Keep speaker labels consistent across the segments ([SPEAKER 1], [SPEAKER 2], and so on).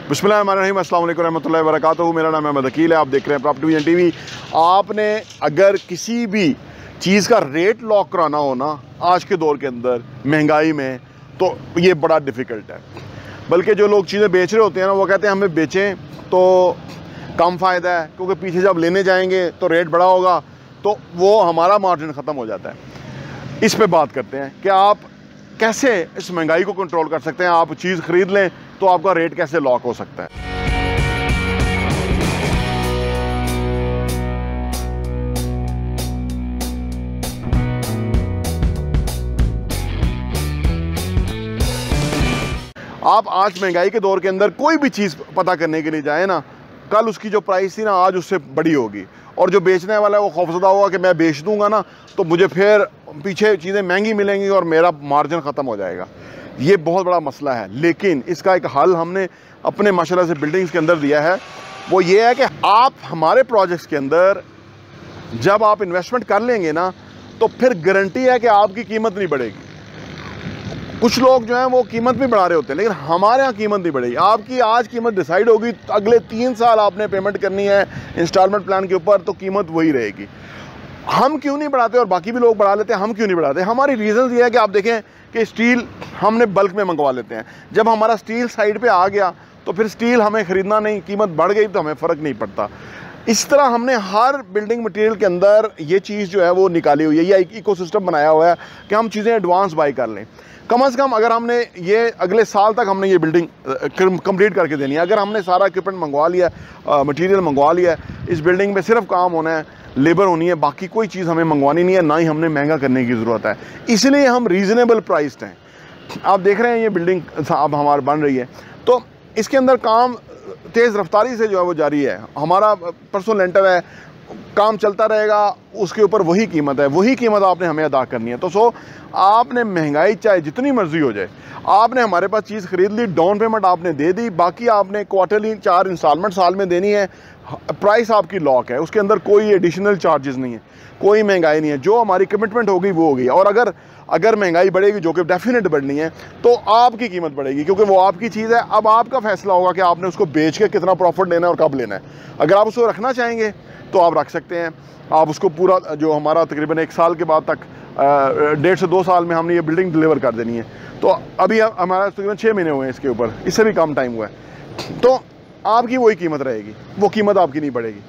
[SPEAKER 1] बिस्मिल्लाहिर्रहमानिर्रहीम, अस्सलाम वालेकुम रहमतुल्लाहि व बरकातुहू। मेरा नाम अहमद अकील है। आप देख रहे हैं प्रॉपर्टी विजन टीवी। आपने अगर किसी भी चीज़ का रेट लॉक कराना हो ना आज के दौर के अंदर महंगाई में, तो ये बड़ा डिफ़िकल्ट है। बल्कि जो लोग चीज़ें बेच रहे होते हैं ना, वो कहते हैं हमें बेचें तो कम फ़ायदा है, क्योंकि पीछे जब लेने जाएंगे तो रेट बड़ा होगा, तो वो हमारा मार्जिन ख़त्म हो जाता है। इस पे बात करते हैं कि आप कैसे इस महंगाई को कंट्रोल कर सकते हैं। आप चीज़ ख़रीद लें तो आपका रेट कैसे लॉक हो सकता है। आप आज महंगाई के दौर के अंदर कोई भी चीज़ पता करने के लिए जाए ना, कल उसकी जो प्राइस थी ना आज उससे बड़ी होगी, और जो बेचने वाला है वो खौफजदा होगा कि मैं बेच दूंगा ना तो मुझे फिर पीछे चीज़ें महंगी मिलेंगी और मेरा मार्जिन ख़त्म हो जाएगा। ये बहुत बड़ा मसला है, लेकिन इसका एक हल हमने अपने माशाल्लाह से बिल्डिंग्स के अंदर दिया है। वो ये है कि आप हमारे प्रोजेक्ट्स के अंदर जब आप इन्वेस्टमेंट कर लेंगे ना, तो फिर गारंटी है कि आपकी कीमत नहीं बढ़ेगी। कुछ लोग जो हैं वो कीमत भी बढ़ा रहे होते हैं, लेकिन हमारे यहाँ कीमत नहीं बढ़ेगी। आपकी आज कीमत डिसाइड होगी, अगले 3 साल आपने पेमेंट करनी है इंस्टॉलमेंट प्लान के ऊपर, तो कीमत वही रहेगी। हम क्यों नहीं बढ़ाते और बाकी भी लोग बढ़ा लेते हैं, हम क्यों नहीं बढ़ाते? हमारी रीज़न ये है कि आप देखें कि स्टील हमने बल्क में मंगवा लेते हैं। जब हमारा स्टील साइड पे आ गया तो फिर स्टील हमें ख़रीदना नहीं, कीमत बढ़ गई तो हमें फ़र्क नहीं पड़ता। इस तरह हमने हर बिल्डिंग मटेरियल के अंदर ये चीज़ जो है वो निकाली हुई है, या एक इकोसिस्टम बनाया हुआ है कि हम चीज़ें एडवांस बाई कर लें। कम से कम अगर हमने ये अगले साल तक हमने ये बिल्डिंग कंप्लीट करके देनी है, अगर हमने सारा इक्विपमेंट मंगवा लिया, मटेरियल मंगवा लिया, इस बिल्डिंग में सिर्फ काम होना है, लेबर होनी है, बाकी कोई चीज़ हमें मंगवानी नहीं है, ना ही हमने महंगा करने की ज़रूरत है। इसलिए हम रीज़नेबल प्राइस्ड हैं। आप देख रहे हैं ये बिल्डिंग अब हमारी बन रही है, तो इसके अंदर काम तेज़ रफ्तारी से जो है वो जारी है। हमारा परसों लेंटर है, काम चलता रहेगा, उसके ऊपर वही कीमत है, वही कीमत आपने हमें अदा करनी है। तो आपने महंगाई चाहे जितनी मर्जी हो जाए, आपने हमारे पास चीज़ ख़रीद ली, डाउन पेमेंट आपने दे दी, बाकी आपने क्वार्टरली 4 इंस्टॉलमेंट साल में देनी है। प्राइस आपकी लॉक है, उसके अंदर कोई एडिशनल चार्जेस नहीं है, कोई महंगाई नहीं है। जो हमारी कमिटमेंट होगी वो होगी, और अगर महंगाई बढ़ेगी, जो कि डेफिनेट बढ़नी है, तो आपकी कीमत बढ़ेगी, क्योंकि वो आपकी चीज़ है। अब आपका फैसला होगा कि आपने उसको बेच के कितना प्रॉफिट लेना है और कब लेना है। अगर आप उसको रखना चाहेंगे तो आप रख सकते हैं। आप उसको पूरा जो हमारा तकरीबन 1 साल के बाद तक 1.5 से 2 साल में हमने ये बिल्डिंग डिलीवर कर देनी है। तो अभी हमारा तकरीबन 6 महीने हुए हैं इसके ऊपर, इससे भी कम टाइम हुआ है। तो आपकी वही कीमत रहेगी, वो कीमत आपकी नहीं बढ़ेगी।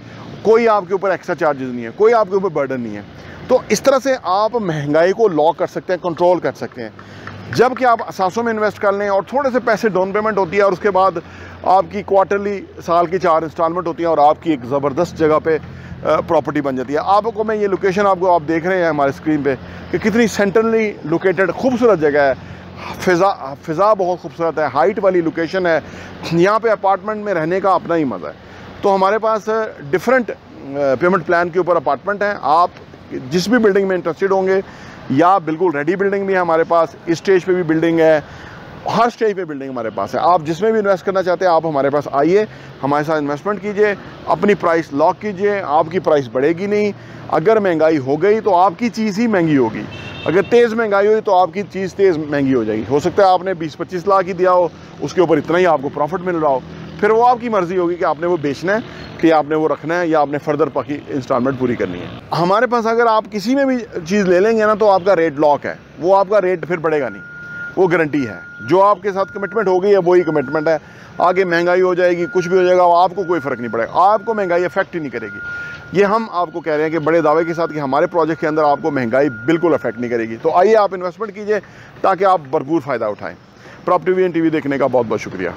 [SPEAKER 1] कोई आपके ऊपर एक्स्ट्रा चार्जेस नहीं है, कोई आपके ऊपर बर्डन नहीं है। तो इस तरह से आप महंगाई को लॉक कर सकते हैं, कंट्रोल कर सकते हैं। जब कि आप असासों में इन्वेस्ट कर लें और थोड़े से पैसे डाउन पेमेंट होती है, और उसके बाद आपकी क्वार्टरली साल की 4 इंस्टॉलमेंट होती है, और आपकी एक ज़बरदस्त जगह पे प्रॉपर्टी बन जाती है। आपको मैं ये लोकेशन आप देख रहे हैं हमारे स्क्रीन पे कि कितनी सेंट्रली लोकेटेड खूबसूरत जगह है। फ़िज़ा बहुत खूबसूरत है, हाइट वाली लोकेशन है। यहाँ पे अपार्टमेंट में रहने का अपना ही मज़ा है। तो हमारे पास डिफरेंट पेमेंट प्लान के ऊपर अपार्टमेंट हैं। आप जिस भी बिल्डिंग में इंटरेस्टेड होंगे, या बिल्कुल रेडी बिल्डिंग भी है हमारे पास, इस स्टेज पे भी बिल्डिंग है, हर स्टेज पे बिल्डिंग हमारे पास है। आप जिसमें भी इन्वेस्ट करना चाहते हैं आप हमारे पास आइए, हमारे साथ इन्वेस्टमेंट कीजिए, अपनी प्राइस लॉक कीजिए। आपकी प्राइस बढ़ेगी नहीं। अगर महंगाई हो गई तो आपकी चीज़ ही महंगी होगी, अगर तेज़ महंगाई हुई तो आपकी चीज़ तेज़ महंगी हो जाएगी। हो सकता है आपने 20-25 लाख ही दिया हो, उसके ऊपर इतना ही आपको प्रॉफिट मिल रहा हो, फिर वो आपकी मर्ज़ी होगी कि आपने वो बेचना है, कि आपने वो रखना है, या आपने फर्दर बाकी इंस्टॉलमेंट पूरी करनी है। हमारे पास अगर आप किसी में भी चीज़ ले लेंगे ना, तो आपका रेट लॉक है, वो आपका रेट फिर बढ़ेगा नहीं, वो गारंटी है। जो आपके साथ कमिटमेंट हो गई है वही कमिटमेंट है। आगे महंगाई हो जाएगी, कुछ भी हो जाएगा, आपको कोई फ़र्क नहीं पड़ेगा, आपको महंगाई अफेक्ट ही नहीं करेगी। ये हम आपको कह रहे हैं कि बड़े दावे के साथ कि हमारे प्रोजेक्ट के अंदर आपको महंगाई बिल्कुल अफेक्ट नहीं करेगी। तो आइए आप इन्वेस्टमेंट कीजिए ताकि आप भरपूर फ़ायदा उठाएँ। प्रॉपर्टी विजन टीवी देखने का बहुत बहुत शुक्रिया।